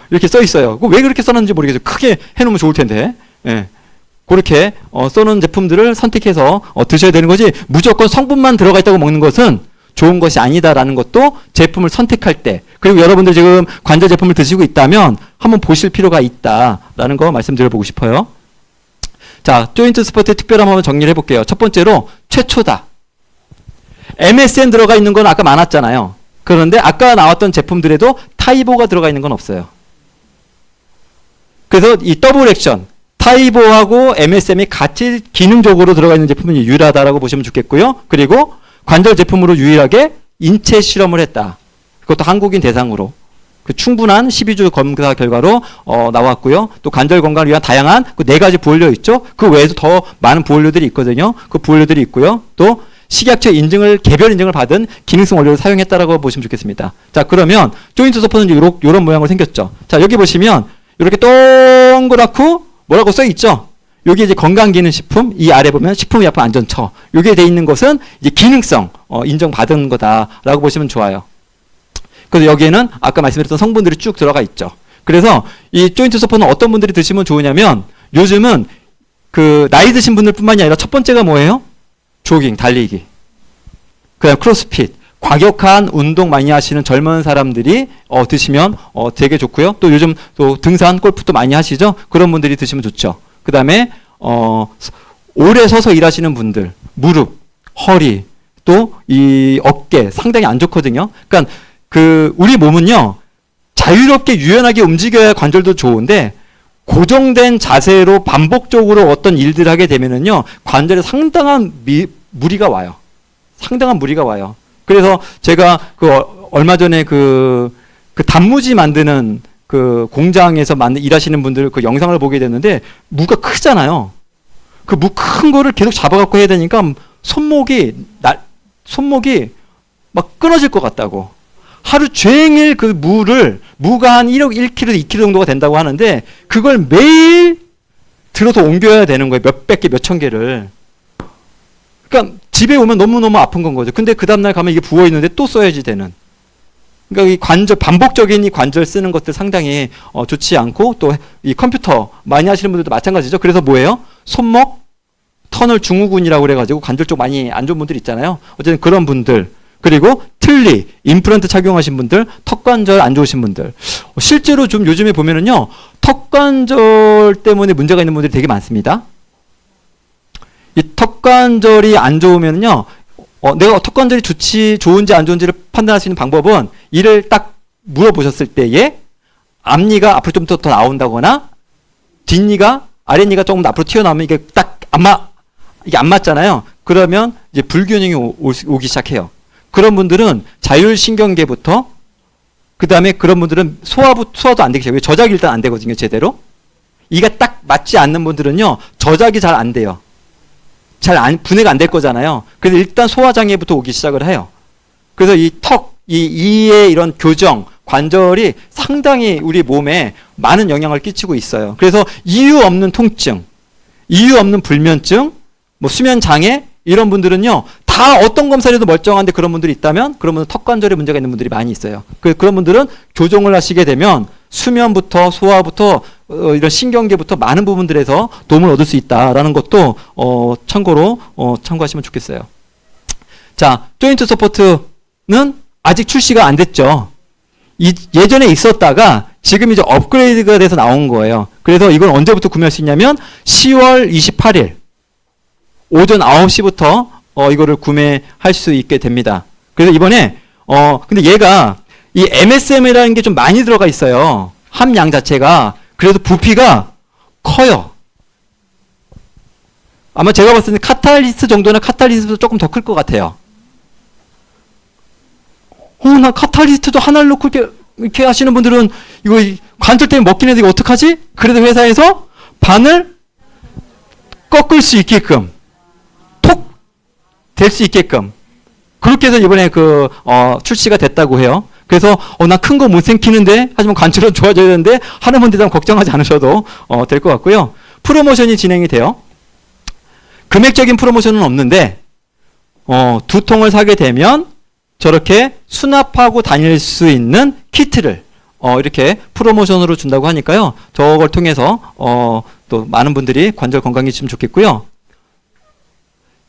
이렇게 써 있어요. 왜 그렇게 써놨는지 모르겠어요. 크게 해놓으면 좋을 텐데. 예. 그렇게 써놓은 제품들을 선택해서 드셔야 되는 거지 무조건 성분만 들어가 있다고 먹는 것은 좋은 것이 아니다라는 것도 제품을 선택할 때 그리고 여러분들 지금 관절 제품을 드시고 있다면 한번 보실 필요가 있다라는 거 말씀드려보고 싶어요. 자, 조인트 스포츠의 특별함 한번 정리를 해볼게요. 첫 번째로 최초다. MSM 들어가 있는 건 아까 많았잖아요. 그런데 아까 나왔던 제품들에도 타이보가 들어가 있는 건 없어요. 그래서 이 더블 액션 타이보하고 MSM이 같이 기능적으로 들어가 있는 제품은 유일하다라고 보시면 좋겠고요. 그리고 관절 제품으로 유일하게 인체 실험을 했다. 그것도 한국인 대상으로. 그 충분한 12주 검사 결과로 나왔고요. 또 관절 건강을 위한 다양한 그 4가지 부원료 있죠. 그 외에도 더 많은 부원료들이 있거든요. 그 부원료들이 있고요. 또 식약처 인증을 개별 인증을 받은 기능성 원료를 사용했다라고 보시면 좋겠습니다. 자, 그러면 조인트 서포트는 이런 모양으로 생겼죠. 자, 여기 보시면 이렇게 동그랗고 뭐라고 써 있죠. 여기 이제 건강기능식품, 이 아래 보면 식품의약품 안전처. 여기에 돼 있는 것은 이제 기능성 인정받은 거다라고 보시면 좋아요. 그래서 여기에는 아까 말씀드렸던 성분들이 쭉 들어가 있죠. 그래서 이 조인트 서포트는 어떤 분들이 드시면 좋으냐면 요즘은 그 나이 드신 분들뿐만이 아니라 첫 번째가 뭐예요? 조깅, 달리기. 그다음 크로스핏. 과격한 운동 많이 하시는 젊은 사람들이 드시면 되게 좋고요. 또 요즘 또 등산, 골프도 많이 하시죠. 그런 분들이 드시면 좋죠. 그 다음에 오래 서서 일하시는 분들, 무릎, 허리, 또 이 어깨 상당히 안 좋거든요. 그러니까 그 우리 몸은요 자유롭게 유연하게 움직여야 관절도 좋은데 고정된 자세로 반복적으로 어떤 일들을 하게 되면은요 관절에 상당한 무리가 와요. 상당한 무리가 와요. 그래서 제가 얼마 전에 그 단무지 만드는 그 공장에서 일하시는 분들 그 영상을 보게 됐는데 무가 크잖아요. 그 무 큰 거를 계속 잡아갖고 해야 되니까 손목이 막 끊어질 것 같다고. 하루 종일 그 무가 한 1kg, 2kg 정도가 된다고 하는데 그걸 매일 들어서 옮겨야 되는 거예요. 몇백 개, 몇천 개를. 그러니까 집에 오면 너무너무 아픈 건 거죠. 근데 그 다음날 가면 이게 부어있는데 또 써야지 되는. 그러니까 이 관절, 반복적인 이 관절 쓰는 것들 상당히 좋지 않고 또 이 컴퓨터 많이 하시는 분들도 마찬가지죠. 그래서 뭐예요? 손목, 터널 증후군이라고 그래가지고 관절 쪽 많이 안 좋은 분들 있잖아요. 어쨌든 그런 분들. 그리고 틀니, 임플란트 착용하신 분들, 턱관절 안 좋으신 분들. 실제로 좀 요즘에 보면은요, 턱관절 때문에 문제가 있는 분들이 되게 많습니다. 이 턱관절이 안 좋으면요, 내가 턱관절이 좋은지 안 좋은지를 판단할 수 있는 방법은 이를 딱 물어보셨을 때에 앞니가 앞으로 좀 더 나온다거나 뒷니가 아랫니가 조금 더 앞으로 튀어나오면 이게 딱 이게 안 맞잖아요. 그러면 이제 불균형이 오기 시작해요. 그런 분들은 자율신경계부터 그 다음에 그런 분들은 소화도 안 되기 시작해요. 저작이 일단 안 되거든요, 제대로. 이가 딱 맞지 않는 분들은요, 저작이 잘 안 돼요. 분해가 안 될 거잖아요. 그래서 일단 소화장애부터 오기 시작을 해요. 그래서 이 이의 이런 교정, 관절이 상당히 우리 몸에 많은 영향을 끼치고 있어요. 그래서 이유 없는 통증, 이유 없는 불면증, 뭐 수면 장애, 이런 분들은요, 다 어떤 검사를 해도 멀쩡한데 그런 분들이 있다면, 그런 분은 턱 관절에 문제가 있는 분들이 많이 있어요. 그런 분들은 교정을 하시게 되면 수면부터 소화부터 이런 신경계부터 많은 부분들에서 도움을 얻을 수 있다라는 것도 참고로 참고하시면 좋겠어요. 자, 조인트 서포트는 아직 출시가 안 됐죠. 예전에 있었다가 지금 이제 업그레이드가 돼서 나온 거예요. 그래서 이건 언제부터 구매할 수 있냐면 10월 28일 오전 9시부터 이거를 구매할 수 있게 됩니다. 그래서 이번에 근데 얘가 이 MSM이라는 게 좀 많이 들어가 있어요. 함량 자체가. 그래서 부피가 커요. 아마 제가 봤을 때 카탈리스트 정도나 카탈리스트도 조금 더 클 것 같아요. 나 카탈리스트도 하나를 놓고 이렇게 하시는 분들은 이거 관절 때문에 먹긴 해도 이거 어떡하지? 그래도 회사에서 반을 꺾을 수 있게끔 톡 될 수 있게끔 그렇게 해서 이번에 출시가 됐다고 해요. 그래서 나 큰 거 못 생기는데 하지만 관절은 좋아져야 되는데 하는 분들은 걱정하지 않으셔도 될 것 같고요. 프로모션이 진행이 돼요. 금액적인 프로모션은 없는데 두 통을 사게 되면 저렇게 수납하고 다닐 수 있는 키트를 이렇게 프로모션으로 준다고 하니까요. 저걸 통해서 또 많은 분들이 관절 건강해지면 좋겠고요.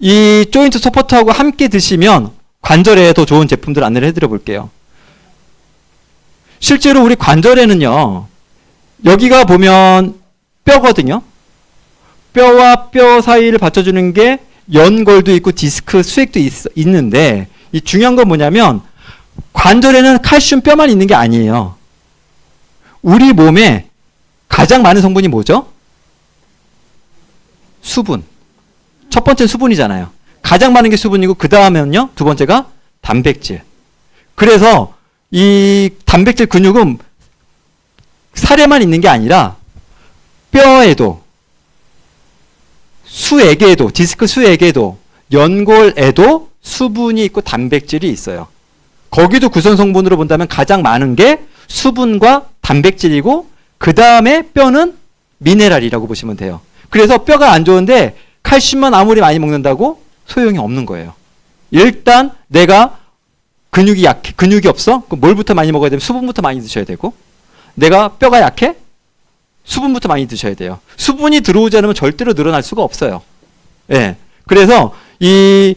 이 조인트 서포트하고 함께 드시면 관절에 더 좋은 제품들 안내를 해드려 볼게요. 실제로 우리 관절에는요, 여기가 보면 뼈거든요. 뼈와 뼈 사이를 받쳐주는 게 연골도 있고 디스크, 수액도 있는데 이 중요한 건 뭐냐면 관절에는 칼슘 뼈만 있는 게 아니에요. 우리 몸에 가장 많은 성분이 뭐죠? 수분. 첫 번째는 수분이잖아요. 가장 많은 게 수분이고 그 다음에는요, 두 번째가 단백질. 그래서 이 단백질 근육은 살에만 있는 게 아니라 뼈에도 수액에도 디스크 수액에도 연골에도 수분이 있고 단백질이 있어요. 거기도 구성 성분으로 본다면 가장 많은 게 수분과 단백질이고 그 다음에 뼈는 미네랄이라고 보시면 돼요. 그래서 뼈가 안 좋은데 칼슘만 아무리 많이 먹는다고 소용이 없는 거예요. 일단 내가 근육이 없어? 그럼 뭘부터 많이 먹어야 되면 수분부터 많이 드셔야 되고, 내가 뼈가 약해? 수분부터 많이 드셔야 돼요. 수분이 들어오지 않으면 절대로 늘어날 수가 없어요. 예. 그래서 이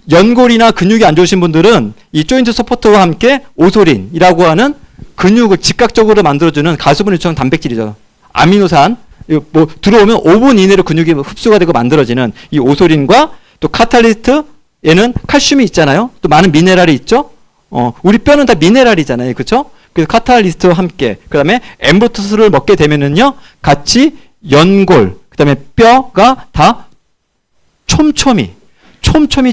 연골이나 근육이 안 좋으신 분들은 이 조인트 서포터와 함께 오소린이라고 하는 근육을 즉각적으로 만들어주는 가수분 일정 단백질이죠. 아미노산, 뭐 들어오면 5분 이내로 근육이 흡수가 되고 만들어지는 이 오소린과 또 카탈리스트, 얘는 칼슘이 있잖아요. 또 많은 미네랄이 있죠. 우리 뼈는 다 미네랄이잖아요. 그렇죠? 그래서 카탈리스트와 함께 그다음에 엠브로토스를 먹게 되면은요, 같이 연골, 그다음에 뼈가 다 촘촘히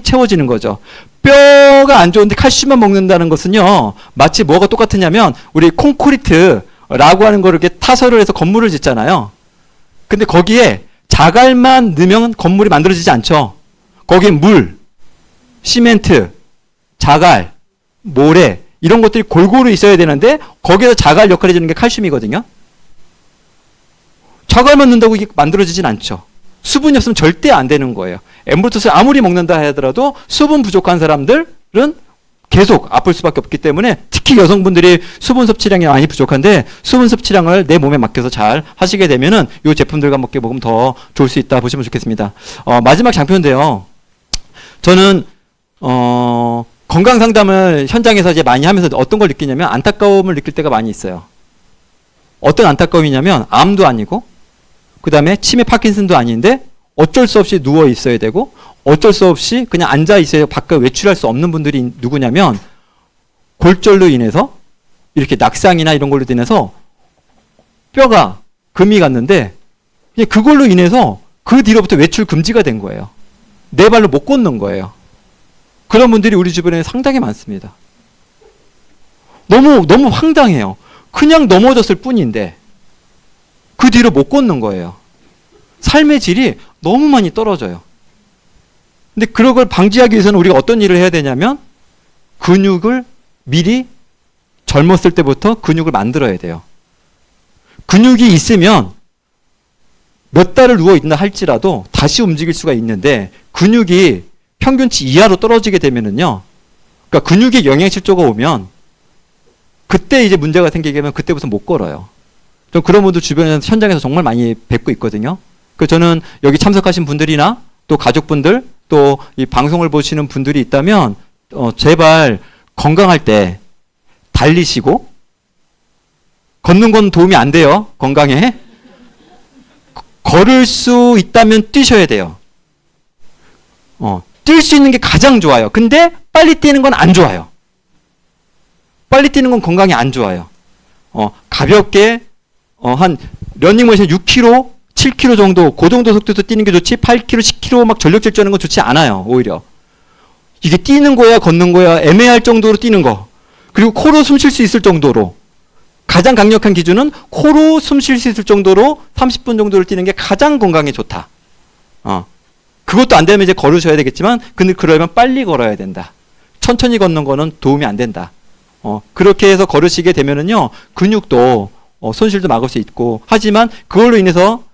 채워지는 거죠. 뼈가 안 좋은데 칼슘만 먹는다는 것은요, 마치 뭐가 똑같으냐면 우리 콘크리트라고 하는 거를 이렇게 타설을 해서 건물을 짓잖아요. 근데 거기에 자갈만 넣으면 건물이 만들어지지 않죠. 거기에 물, 시멘트, 자갈, 모래 이런 것들이 골고루 있어야 되는데 거기에서 자갈 역할을 해주는 게 칼슘이거든요. 자갈만 넣는다고 이게 만들어지진 않죠. 수분이 없으면 절대 안 되는 거예요. 엠브로토스를 아무리 먹는다 하더라도 수분 부족한 사람들은 계속 아플 수밖에 없기 때문에 특히 여성분들이 수분 섭취량이 많이 부족한데 수분 섭취량을 내 몸에 맡겨서 잘 하시게 되면은 이 제품들과 함께 먹으면 더 좋을 수 있다 보시면 좋겠습니다. 마지막 장표인데요. 저는 건강 상담을 현장에서 이제 많이 하면서 어떤 걸 느끼냐면 안타까움을 느낄 때가 많이 있어요. 어떤 안타까움이냐면 암도 아니고 그 다음에 치매 파킨슨도 아닌데 어쩔 수 없이 누워 있어야 되고 어쩔 수 없이 그냥 앉아 있어야 밖에 외출할 수 없는 분들이 누구냐면 골절로 인해서 이렇게 낙상이나 이런 걸로 인해서 뼈가 금이 갔는데 그냥 그걸로 인해서 그 뒤로부터 외출 금지가 된 거예요. 내 발로 못 걷는 거예요. 그런 분들이 우리 주변에 상당히 많습니다. 너무 황당해요. 그냥 넘어졌을 뿐인데 그 뒤로 못 걷는 거예요. 삶의 질이 너무 많이 떨어져요. 근데 그런 걸 방지하기 위해서는 우리가 어떤 일을 해야 되냐면 근육을 미리 젊었을 때부터 근육을 만들어야 돼요. 근육이 있으면 몇 달을 누워있나 할지라도 다시 움직일 수가 있는데 근육이 평균치 이하로 떨어지게 되면은요. 그러니까 근육에 영양실조가 오면 그때 이제 문제가 생기게 되면 그때부터 못 걸어요. 좀 그런 분들 주변에서 현장에서 정말 많이 뵙고 있거든요. 그래서 저는 여기 참석하신 분들이나 또 가족분들 또 이 방송을 보시는 분들이 있다면 제발 건강할 때 달리시고 걷는 건 도움이 안 돼요. 건강에. 걸을 수 있다면 뛰셔야 돼요. 뛸 수 있는 게 가장 좋아요. 근데 빨리 뛰는 건 안 좋아요. 빨리 뛰는 건 건강에 안 좋아요. 가볍게 한 러닝머신 6km, 7km 정도 그 정도 속도에서 뛰는 게 좋지 8km, 10km 막 전력 질주하는 건 좋지 않아요. 오히려. 이게 뛰는 거야 걷는 거야 애매할 정도로 뛰는 거. 그리고 코로 숨 쉴 수 있을 정도로 가장 강력한 기준은 코로 숨 쉴 수 있을 정도로 30분 정도를 뛰는 게 가장 건강에 좋다. 그것도 안 되면 이제 걸으셔야 되겠지만 근데 그러려면 빨리 걸어야 된다. 천천히 걷는 거는 도움이 안 된다. 그렇게 해서 걸으시게 되면은요 근육도 손실도 막을 수 있고 하지만 그걸로 인해서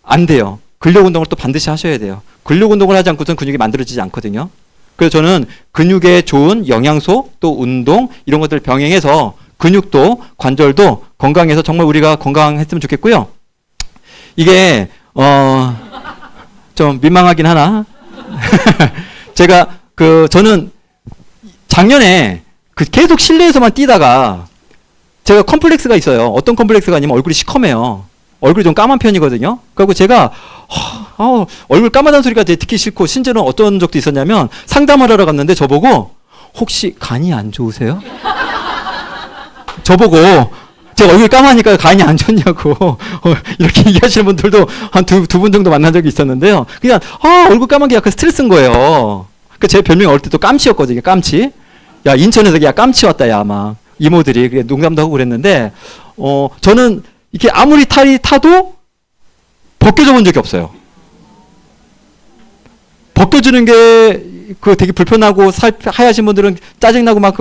안 돼요. 근력 운동을 또 반드시 하셔야 돼요. 근력 운동을 하지 않고서는 근육이 만들어지지 않거든요. 그래서 저는 근육에 좋은 영양소 또 운동 이런 것들을 병행해서 근육도 관절도 건강해서 정말 우리가 건강했으면 좋겠고요. 이게 좀 민망하긴 하나 제가 저는 작년에 계속 실내에서만 뛰다가 제가 컴플렉스가 있어요. 어떤 컴플렉스가 아니면 얼굴이 시커매요. 얼굴이 좀 까만 편이거든요. 그리고 제가 얼굴 까마다는 소리가 되게 듣기 싫고 심지어는 어떤 적도 있었냐면 상담을 하러 갔는데 저보고 혹시 간이 안 좋으세요? 저보고 제가 얼굴이 까마니까 간이 안 좋냐고 이렇게 얘기하시는 분들도 한 두 분 정도 만난 적이 있었는데요. 그냥 얼굴 까만 게 약간 스트레스인 거예요. 제 별명이 어릴 때 또 깜치였거든요. 깜치. 야 인천에서 야 깜치 왔다 야 막 이모들이 농담도 하고 그랬는데 저는 이렇게 아무리 타도 벗겨져 본 적이 없어요. 벗겨지는 게 되게 불편하고 하얘신 분들은 짜증나고 막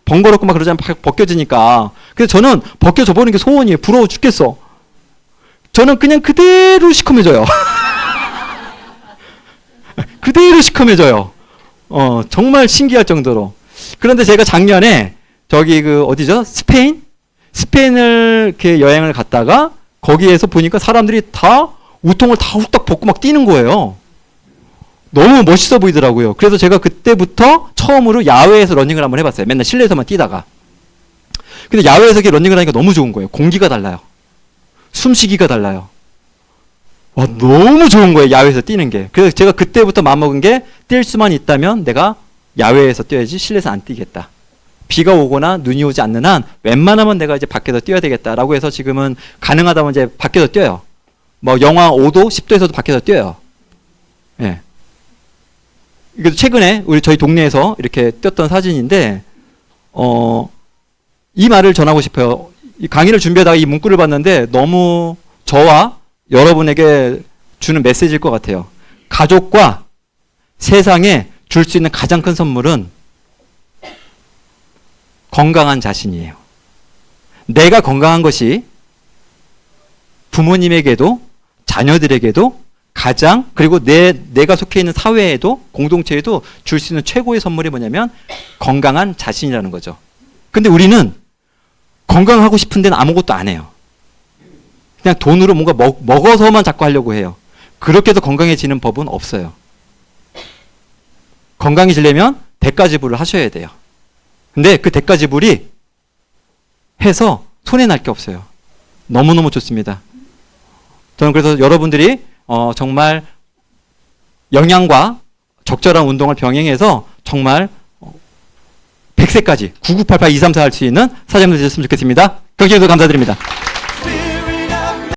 번거롭고 막 그러잖아요. 벗겨지니까. 그래서 저는 벗겨져 보는 게 소원이에요. 부러워 죽겠어. 저는 그냥 그대로 시커매져요. 그대로 시커매져요. 정말 신기할 정도로. 그런데 제가 작년에 저기 어디죠? 스페인을 이렇게 여행을 갔다가 거기에서 보니까 사람들이 다 우통을 다 후딱 벗고 막 뛰는 거예요. 너무 멋있어 보이더라고요. 그래서 제가 그때부터 처음으로 야외에서 러닝을 한번 해봤어요. 맨날 실내에서만 뛰다가. 근데 야외에서 이렇게 러닝을 하니까 너무 좋은 거예요. 공기가 달라요. 숨쉬기가 달라요. 와, 너무 좋은 거예요. 야외에서 뛰는 게. 그래서 제가 그때부터 마음먹은 게 뛸 수만 있다면 내가 야외에서 뛰어야지 실내에서 안 뛰겠다. 비가 오거나 눈이 오지 않는 한 웬만하면 내가 이제 밖에서 뛰어야 되겠다라고 해서 지금은 가능하다면 이제 밖에서 뛰어요. 뭐 영하 5도, 10도에서도 밖에서 뛰어요. 예. 이게 최근에 저희 동네에서 이렇게 뛰었던 사진인데, 이 말을 전하고 싶어요. 이 강의를 준비하다가 이 문구를 봤는데 너무 저와 여러분에게 주는 메시지일 것 같아요. 가족과 세상에 줄 수 있는 가장 큰 선물은 건강한 자신이에요. 내가 건강한 것이 부모님에게도 자녀들에게도 가장 그리고 내가 속해 있는 사회에도 공동체에도 줄 수 있는 최고의 선물이 뭐냐면 건강한 자신이라는 거죠. 근데 우리는 건강하고 싶은 데는 아무것도 안 해요. 그냥 돈으로 뭔가 먹어서만 자꾸 하려고 해요. 그렇게 해서 건강해지는 법은 없어요. 건강해지려면 대가지불을 하셔야 돼요. 근데 그 대가지불이 해서 손해날 게 없어요. 너무너무 좋습니다. 저는 그래서 여러분들이 정말 영양과 적절한 운동을 병행해서 정말 100세까지 9988-234 할 수 있는 사장님들 되셨으면 좋겠습니다. 경청해주셔서 감사드립니다.